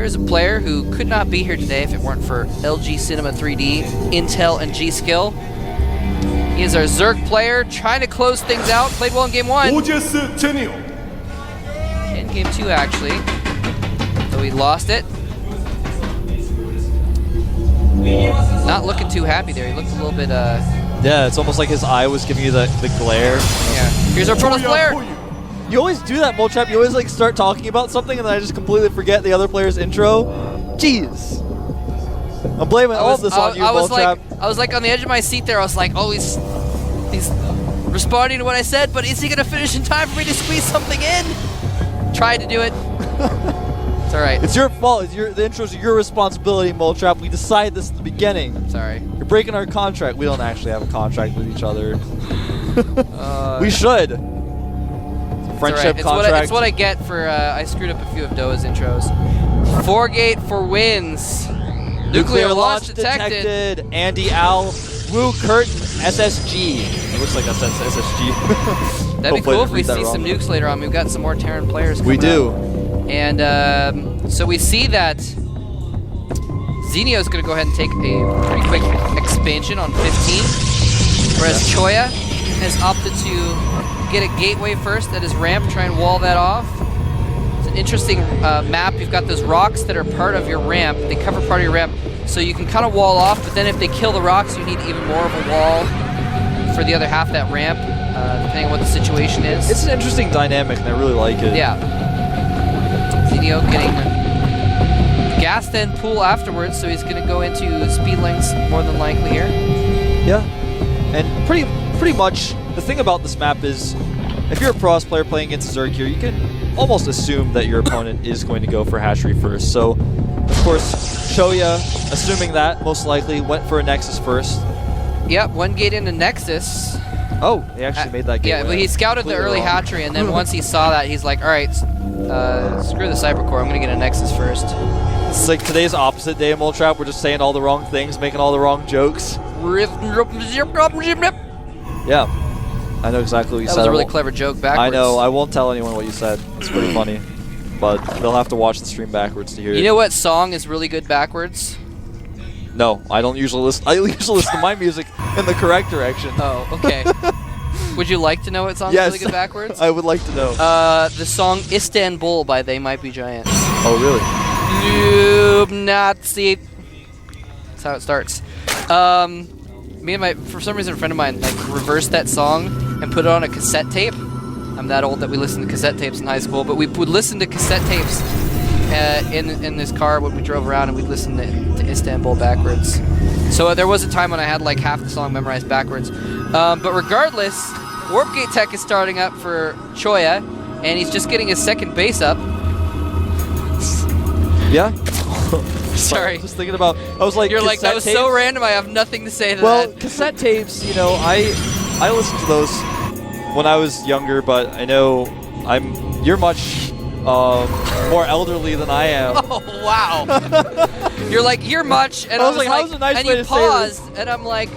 Here's a player who could not be here today if it weren't for LG Cinema 3D, Intel, and G-Skill. He is our Zerg player, trying to close things out. Played well in game 1. Zenio. In game 2, actually. Though he lost it. Not looking too happy there. He looked a little bit, Yeah, it's almost like his eye was giving you the glare. Yeah. Here's our Protoss player. You always do that, Moltrap. You always like start talking about something and then I just completely forget the other player's intro. Jeez. I'm blaming all this on you, Moltrap. I was like on the edge of my seat there. I was like, oh, he's responding to what I said, but is he gonna finish in time for me to squeeze something in? Tried to do it. It's all right. It's your fault. The intros are your responsibility, Moltrap. We decided this at the beginning. Sorry. You're breaking our contract. We don't actually have a contract with each other. We should. Friendship contract. It's what I get for I screwed up a few of Doa's intros. 4-gate for wins. Nuclear launch detected. Andy Al, Wu Curtin, SSG. It looks like SSG. That'd be cool if we see some nukes later on. We've got some more Terran players coming We do. out. And so we see that Zenio is going to go ahead and take a pretty quick expansion on 15. Whereas choya has opted to get a gateway first at his ramp, try and wall that off. It's an interesting map. You've got those rocks that are part of your ramp. They cover part of your ramp, so you can kind of wall off, but then if they kill the rocks, you need even more of a wall for the other half of that ramp, depending on what the situation is. It's an interesting dynamic, and I really like it. Yeah. Zenio getting gassed and pool afterwards, so he's going to go into speed lengths more than likely here. Yeah, and pretty much the thing about this map is if you're a Protoss player playing against Zerg here, you can almost assume that your opponent is going to go for hatchery first. So, of course, choya, assuming that, most likely, went for a Nexus first. Yep, 1 gate into Nexus. Oh, he actually made that game. Yeah, but he scouted the early hatchery, and then once he saw that, he's like, all right, screw the Cybercore, I'm going to get a Nexus first. It's like today's opposite day of Moltrap. We're just saying all the wrong things, making all the wrong jokes. Yeah, I know exactly what you said. That was a really clever joke backwards. I know, I won't tell anyone what you said. It's pretty funny. But they'll have to watch the stream backwards to hear it. You know what song is really good backwards? No, I don't usually listen. I usually listen to my music in the correct direction. Oh, okay. Would you like to know what song is really good backwards? I would like to know. The song Istanbul by They Might Be Giants. Oh, really? Nazi. That's how it starts. Me and for some reason, a friend of mine reversed that song and put it on a cassette tape. I'm that old that we listened to cassette tapes in high school, but we would listen to cassette tapes in this car when we drove around, and we'd listen to Istanbul backwards. So there was a time when I had like half the song memorized backwards. But regardless, Warp Gate Tech is starting up for choya, and he's just getting his second base up. Yeah? Sorry. Just thinking about, I was like, you're like, that was tapes? so random, I have nothing to say to that. Well, cassette tapes, you know, I listened to those when I was younger, but I know you're much more elderly than I am. Oh, wow. You're like, you're much, and I was like, how's a nice and way you to say paused, and I'm like,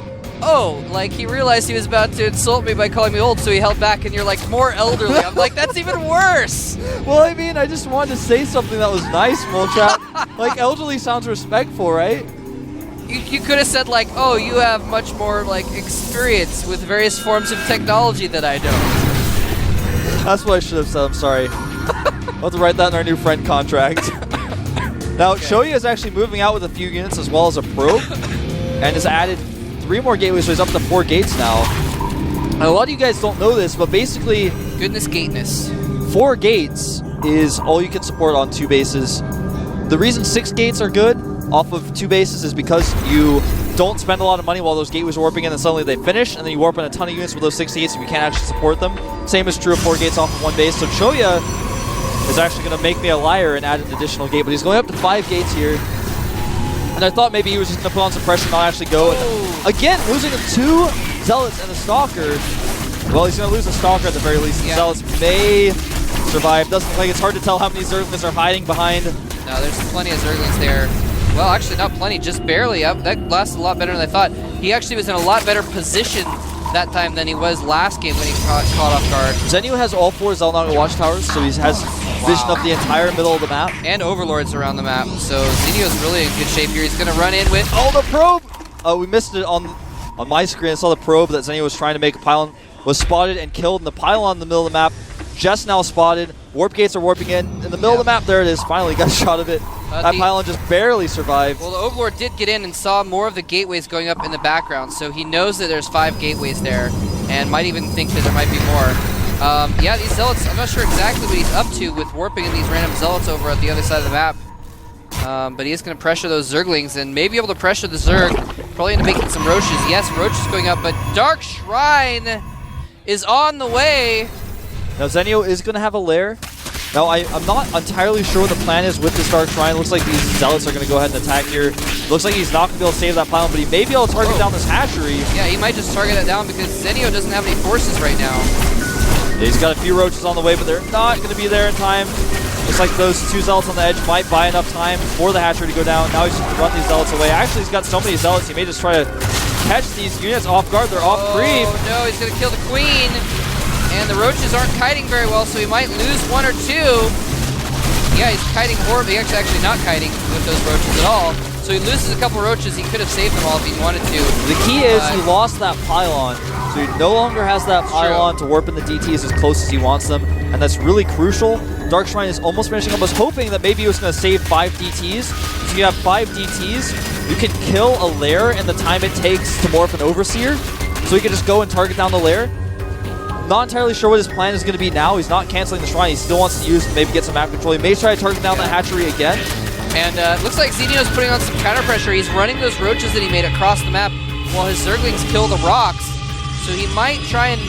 oh, like he realized he was about to insult me by calling me old, so he held back, and you're like, more elderly. I'm like, that's even worse. Well, I mean, I just wanted to say something that was nice, Moltrap. Like, elderly sounds respectful, right? You could have said like, oh, you have much more like experience with various forms of technology that I don't. That's what I should have said. I'm sorry. I'll have to write that in our new friend contract. Now, choya is actually moving out with a few units as well as a probe, and has added 3 more gateways, so he's up to 4 gates now. And a lot of you guys don't know this, but basically, goodness gateness. 4 gates is all you can support on 2 bases. The reason 6 gates are good off of 2 bases is because you don't spend a lot of money while those gateways are warping in, and suddenly they finish, and then you warp in a ton of units with those 6 gates, and you can't actually support them. Same is true of 4 gates off of 1 base. So choya is actually going to make me a liar and add an additional gate, but he's going up to 5 gates here. And I thought maybe he was just going to put on some pressure and not actually go. And again, losing 2 Zealots and a Stalker. Well, he's going to lose a Stalker at the very least. The Zealots may survive. Doesn't look like it's hard to tell how many Zerglings are hiding behind. No, there's plenty of Zerglings there. Well, actually, not plenty, just barely. That lasted a lot better than I thought. He actually was in a lot better position that time than he was last game when he caught off guard. Zenio has all 4 Zelnaga watchtowers, so he has vision of the entire middle of the map. And Overlords around the map. So Zenio's really in good shape here. He's going to run in with... Oh, the probe! Oh, we missed it on my screen. I saw the probe that Zenio was trying to make. A pylon was spotted and killed, and the pylon in the middle of the map just now spotted. Warp gates are warping in the middle of the map. There it is. Finally got a shot of it. That pylon just barely survived. Well, the Overlord did get in and saw more of the gateways going up in the background, so he knows that there's 5 gateways there, and might even think that there might be more. Yeah, these Zealots, I'm not sure exactly what he's up to with warping in these random Zealots over at the other side of the map. But he is going to pressure those Zerglings and maybe able to pressure the Zerg. Probably into making some Roaches. Yes, Roaches going up, but Dark Shrine is on the way. Now Zenio is going to have a lair. Now I'm not entirely sure what the plan is with this Dark Shrine. Looks like these Zealots are going to go ahead and attack here. Looks like he's not going to be able to save that pylon, but he may be able to target down this hatchery. Yeah, he might just target it down because Zenio doesn't have any forces right now. Yeah, he's got a few Roaches on the way, but they're not going to be there in time. Looks like those 2 Zealots on the edge might buy enough time for the hatchery to go down. Now he's just going to run these Zealots away. Actually, he's got so many Zealots, he may just try to catch these units off guard. They're off creep. Oh no, he's going to kill the Queen. And the Roaches aren't kiting very well, so he might lose 1 or 2. Yeah, he's kiting horribly. He's actually not kiting with those Roaches at all. So he loses a couple Roaches. He could have saved them all if he wanted to. The key is he lost that pylon. So he no longer has that pylon to warp in the DTs as close as he wants them. And that's really crucial. Dark Shrine is almost finishing. I was hoping that maybe he was going to save 5 DTs. So you have 5 DTs. You can kill a lair in the time it takes to morph an Overseer. So he can just go and target down the lair. Not entirely sure what his plan is going to be now. He's not canceling the Shrine. He still wants to use maybe get some map control. He may try to target down the hatchery again. And looks like Zenio's putting on some counter pressure. He's running those Roaches that he made across the map while his Zerglings kill the rocks. So he might try and...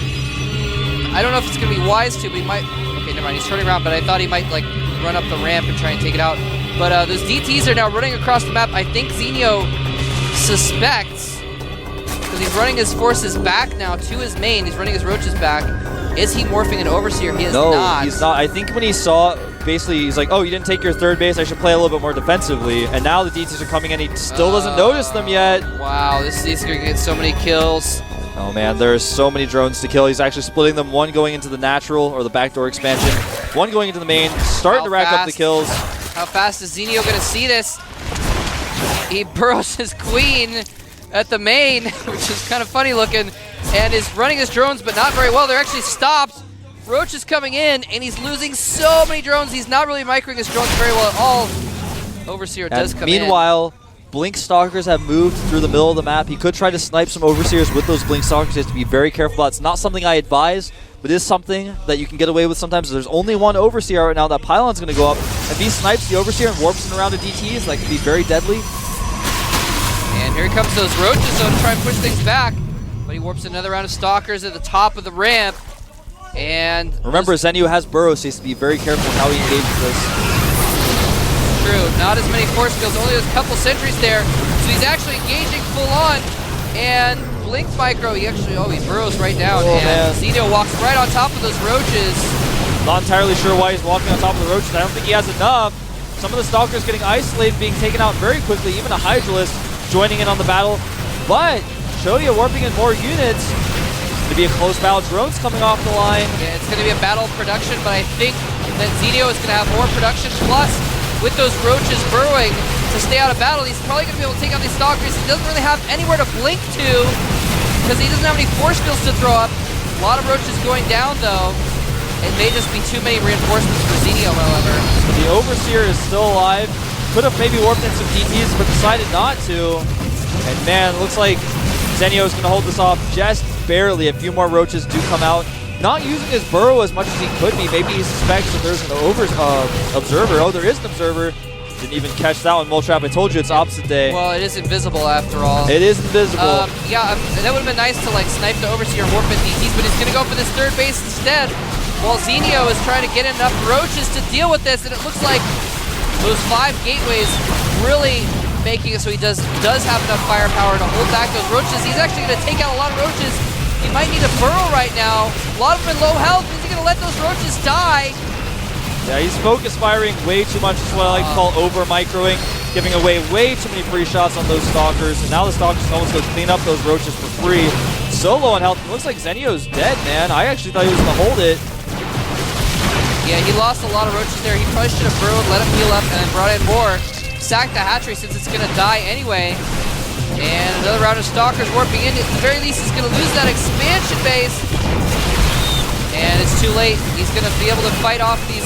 I don't know if it's going to be wise to, but he might... Okay, never mind. He's turning around, but I thought he might like run up the ramp and try and take it out. But those DTs are now running across the map. I think Zenio suspects, because he's running his forces back now to his main. He's running his Roaches back. Is he morphing an Overseer? He is not. No, he's not. I think when he saw, basically, he's like, oh, you didn't take your 3rd base. I should play a little bit more defensively. And now the DTs are coming in. He still doesn't notice them yet. Wow, he's going to get so many kills. Oh, man, there's so many drones to kill. He's actually splitting them. 1 going into the natural, or the backdoor expansion. 1 going into the main. Starting to rack up the kills. How fast is Zenio going to see this? He burrows his Queen at the main, which is kind of funny looking. And is running his drones, but not very well. They're actually stopped. Roach is coming in, and he's losing so many drones. He's not really microing his drones very well at all. Overseer does come in. Meanwhile, Blink Stalkers have moved through the middle of the map. He could try to snipe some Overseers with those Blink Stalkers. He has to be very careful about. It's not something I advise, but it is something that you can get away with sometimes. There's only 1 Overseer right now. That pylon's going to go up. If he snipes the Overseer and warps him around to DTs, that could be very deadly. And here comes those Roaches, though, to try and push things back. But he warps another round of Stalkers at the top of the ramp. And remember, Zenio has burrows, so he has to be very careful how he engages this. True, not as many force fields, only a couple sentries there. So he's actually engaging full on. And Blink Micro, he burrows right down. And Zenio walks right on top of those Roaches. Not entirely sure why he's walking on top of the Roaches. I don't think he has enough. Some of the Stalkers getting isolated, being taken out very quickly. Even a Hydralisk joining in on the battle. But choya warping in more units. It's going to be a close battle. Drones coming off the line. Yeah, it's going to be a battle of production, but I think that Zenio is going to have more production. Plus, with those Roaches burrowing to stay out of battle, he's probably going to be able to take out these Stalkers. He doesn't really have anywhere to blink to because he doesn't have any force fields to throw up. A lot of Roaches going down, though. It may just be too many reinforcements for Zenio, however. The Overseer is still alive. Could have maybe warped in some DTs, but decided not to. And man, looks like Zenio is going to hold this off just barely. A few more Roaches do come out. Not using his burrow as much as he could be. Maybe he suspects that there's an observer. Oh, there is an observer. Didn't even catch that one, Moletrap. I told you it's opposite day. Well, it is invisible after all. It is invisible. Yeah, that would have been nice to like snipe the Overseer warp in DTs, but he's going to go for this 3rd base instead. While Zenio is trying to get enough Roaches to deal with this, and it looks like those 5 gateways really making it so he does have enough firepower to hold back those Roaches. He's actually going to take out a lot of Roaches. He might need a burrow right now. A lot of them in low health. Is he going to let those Roaches die? Yeah, he's focus firing way too much. It's what I like to call over-microing, giving away way too many free shots on those Stalkers. And now the Stalkers can almost go clean up those Roaches for free. So low on health. It looks like Zenio's dead, man. I actually thought he was going to hold it. Yeah, he lost a lot of roaches there. He probably should have burrowed, let him heal up, and then brought in more. Sacked the hatchery since it's going to die anyway. And another round of Stalkers warping in. At the very least, he's going to lose that expansion base. And it's too late. He's going to be able to fight off these...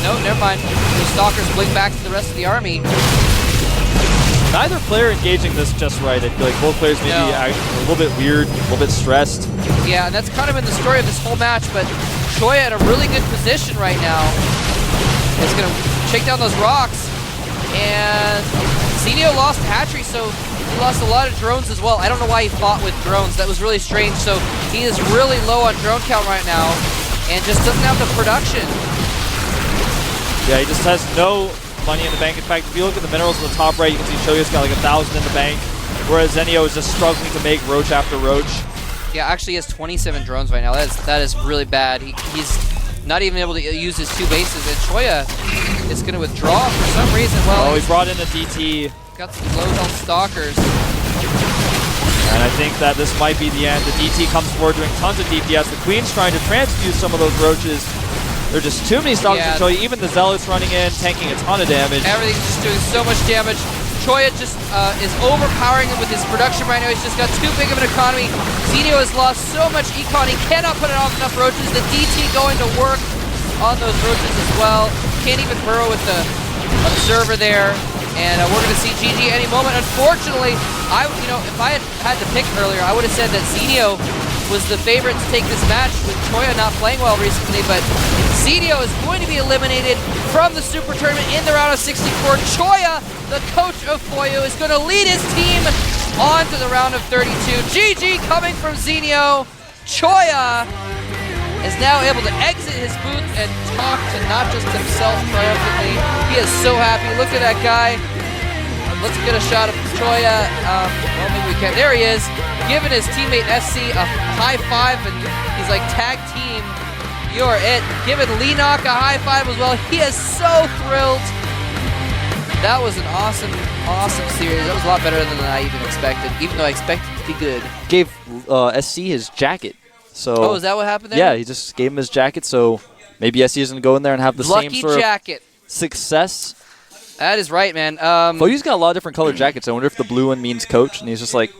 No, never mind. The Stalkers blink back to the rest of the army. Neither player engaging this just right. I feel like both players may be a little bit weird, a little bit stressed. Yeah, and that's kind of been the story of this whole match, but choya in a really good position right now. Is going to shake down those rocks. And Zenio lost hatchery, so he lost a lot of drones as well. I don't know why he fought with drones. That was really strange. So he is really low on drone count right now and just doesn't have the production. Yeah, he just has no money in the bank. In fact, if you look at the minerals on the top right, you can see Choya's got like 1,000 in the bank, whereas Zenio is just struggling to make roach after roach. Yeah, actually he has 27 drones right now. That is really bad. He's not even able to use his 2 bases, and choya is going to withdraw for some reason. Well, he brought in a DT. Got some low health Stalkers. And I think that this might be the end. The DT comes forward doing tons of DPS. The Queen's trying to transfuse some of those roaches. There are just too many Stalkers to Choya. Even the Zealots running in, tanking a ton of damage. Everything's just doing so much damage. Choya just is overpowering him with his production right now. He's just got too big of an economy. Zenio has lost so much econ. He cannot put off enough roaches. The DT going to work on those roaches as well. Can't even burrow with the observer there. And we're going to see GG any moment. Unfortunately, if I had to pick earlier, I would have said that Zenio was the favorite to take this match with choya not playing well recently, but Zenio is going to be eliminated from the Super Tournament in the round of 64. Choya, the coach of Foyu, is going to lead his team on to the round of 32. GG coming from Zenio. Choya is now able to exit his booth and talk to not just himself triumphantly. He is so happy. Look at that guy. Let's get a shot of Choya. Well, maybe we can. There he is, giving his teammate SC a high five, and he's like, tag team, you're it. Giving Leenock a high five as well. He is so thrilled. That was an awesome, awesome series. That was a lot better than I even expected, even though I expected it to be good. Gave SC his jacket. So oh, is that what happened there? Yeah, he just gave him his jacket, so maybe SC is going to go in there and have the same sort of success. That is right, man. Foyu's got a lot of different colored jackets. I wonder if the blue one means coach, and he's just like,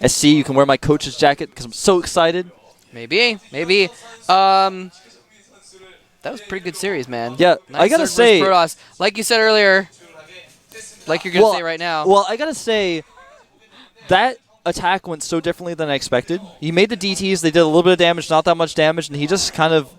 SC, you can wear my coach's jacket because I'm so excited. Maybe. That was a pretty good series, man. Yeah, nice. I got to say, Protoss. Like you said earlier, like you're going to say right now. Well, I got to say, that attack went so differently than I expected. He made the DTs, they did a little bit of damage, not that much damage, and he just kind of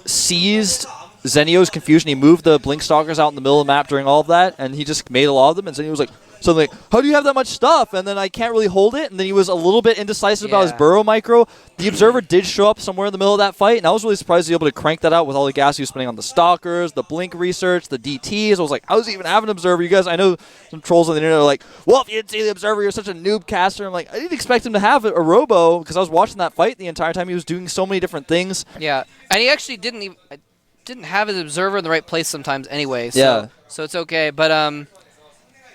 seized Zenio's confusion. He moved the Blink Stalkers out in the middle of the map during all of that, and he just made a lot of them, and Zenio was like, something like, how do you have that much stuff? And then I can't really hold it, and then he was a little bit indecisive about his burrow micro. The Observer did show up somewhere in the middle of that fight, and I was really surprised he was able to crank that out with all the gas he was spending on the Stalkers, the Blink research, the DTs. I was like, how does he even have an Observer? You guys, I know some trolls on the internet are like, well, if you didn't see the Observer, you're such a noob caster. I'm like, I didn't expect him to have a robo, because I was watching that fight the entire time. He was doing so many different things. Yeah, and he actually didn't have his Observer in the right place sometimes anyway. So, so it's okay, but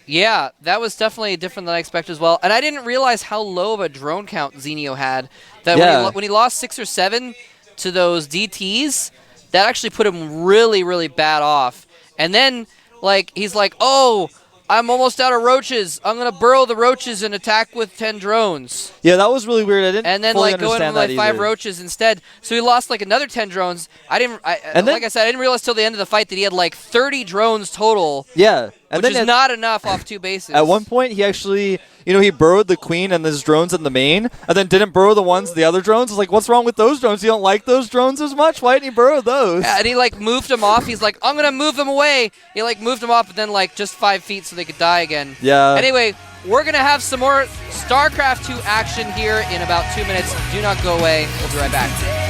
yeah, that was definitely different than I expected as well. And I didn't realize how low of a drone count Zenio had. That when he lost 6 or 7 to those DTs, that actually put him really, really bad off. And then, like, he's like, oh, I'm almost out of roaches. I'm going to burrow the roaches and attack with 10 drones. Yeah, that was really weird. I didn't And then, fully like, go in with, like, 5 roaches instead. So he lost, like, another 10 drones. Like I said, I didn't realize till the end of the fight that he had, like, 30 drones total. Yeah. And which is not enough off 2 bases. At one point, he actually, he burrowed the Queen and his drones in the main, and then didn't burrow the other drones. I was like, what's wrong with those drones? You don't like those drones as much? Why didn't he burrow those? Yeah, and he, like, moved them off. He's like, I'm going to move them away. He, like, moved them off, but then, like, just 5 feet so they could die again. Yeah. Anyway, we're going to have some more StarCraft 2 action here in about 2 minutes. Do not go away. We'll be right back.